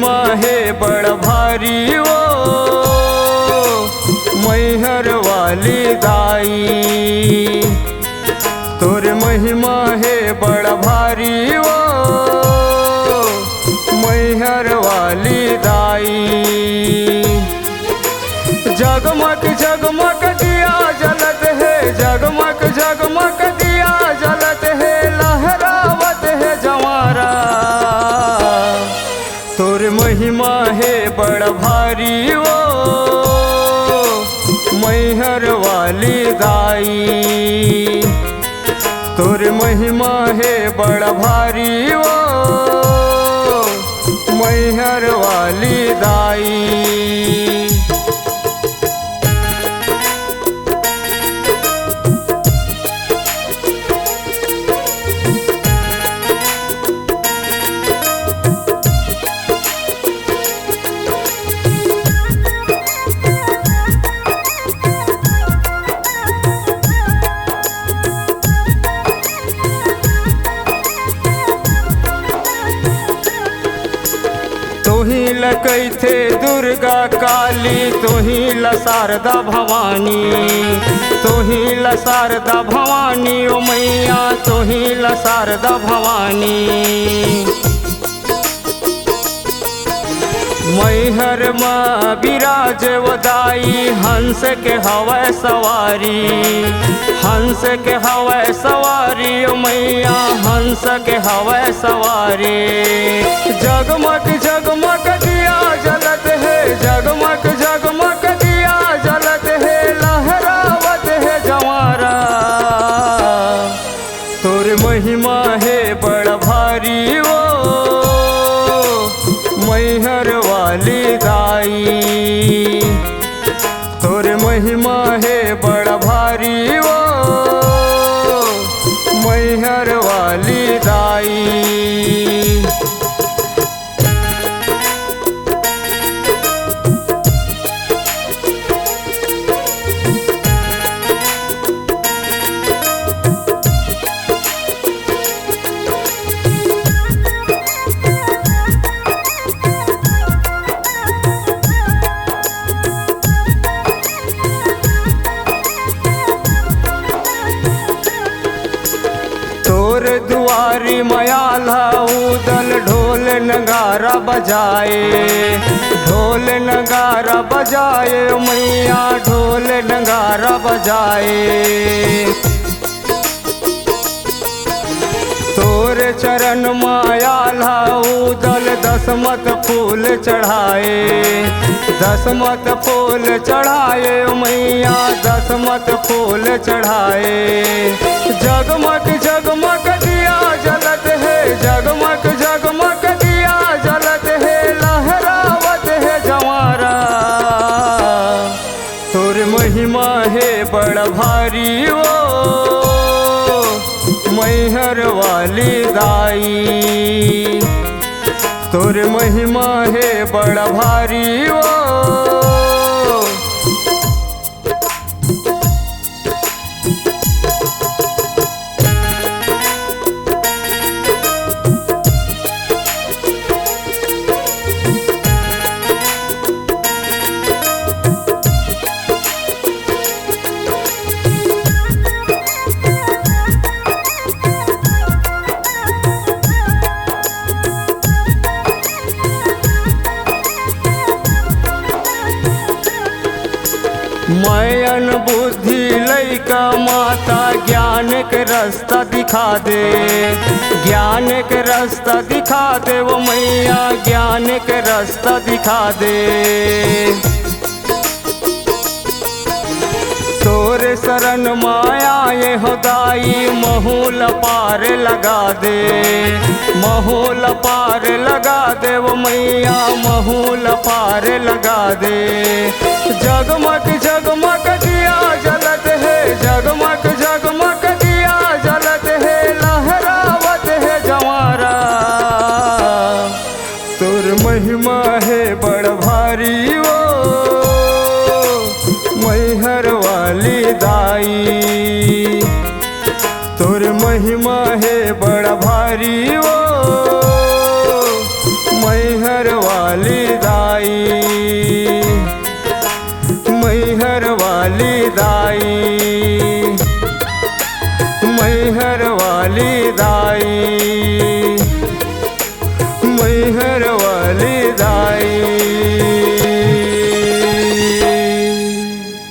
महिमा है बड़ भारी ओ मैहर वाली दाई। तोर महिमा है बड़ भारी ओ मैहर वाली दाई। जगमग जगमग दिया जलत है, जगमग जगमग दिया जलत है, लहरावत है जवारा। तोर महिमा है बड़ भारी ओ मैहर वाली दाई। तोर महिमा है बड़ भारी ओ मैहर वाली दाई। तोही लकैथे दुर्गा काली, तोही ल शारदा भवानी। तोही ल शारदा भवानी ओ मैया, तोही ल शारदा भवानी। मैहर माँ विराज वदाई, हंस के हवै सवारी। हंस के हवै सवारी ओ मैया, हंस के हवै सवारी। जगमग जगमग दिया जलत है, जगमग जगमग दिया जलत है, लहरावत है जवारा। तोर महिमा है बड़ भारी ओ मैहर वाली दाई। तोर महिमा है बड़ भारी ओ मैहर वाली दाई। तोर दुआरी मयाला उदल ढोल नगारा बजाए। ढोल नगारा बजाए मैया, ढोल नगारा बजाए। तोर चरण मायाला उदल दसमत फूल चढ़ाए। दसमत फूल चढ़ाए मैया, दसमत फूल चढ़ाए। जगमग जगमग दिया जलत है, जगमग जगमग दिया जलत है, लहरावत है जवारा। तोर महिमा है बड़ भारी ओ मैहर वाली दाई। तोर महिमा है बड़ भारी ओ मयन बुद्धि लैका माता, ज्ञान के रास्ता दिखा दे। ज्ञान के रास्ता दिखा दे वो मैया, ज्ञान के रास्ता दिखा दे। तोर शरण माया ये हो दाई, महूल पार लगा दे। महूल पार लगा दे वो मैया, महूल पार लगा दे। जगमग जगमग दिया जलत है, जगमग जगमग दिया जलत है, लहरावत है जवारा। तोर महिमा है बड़ भारी ओ मैहर वाली दाई। तोर महिमा है बड़ भारी ओ मैहर वाली दाई।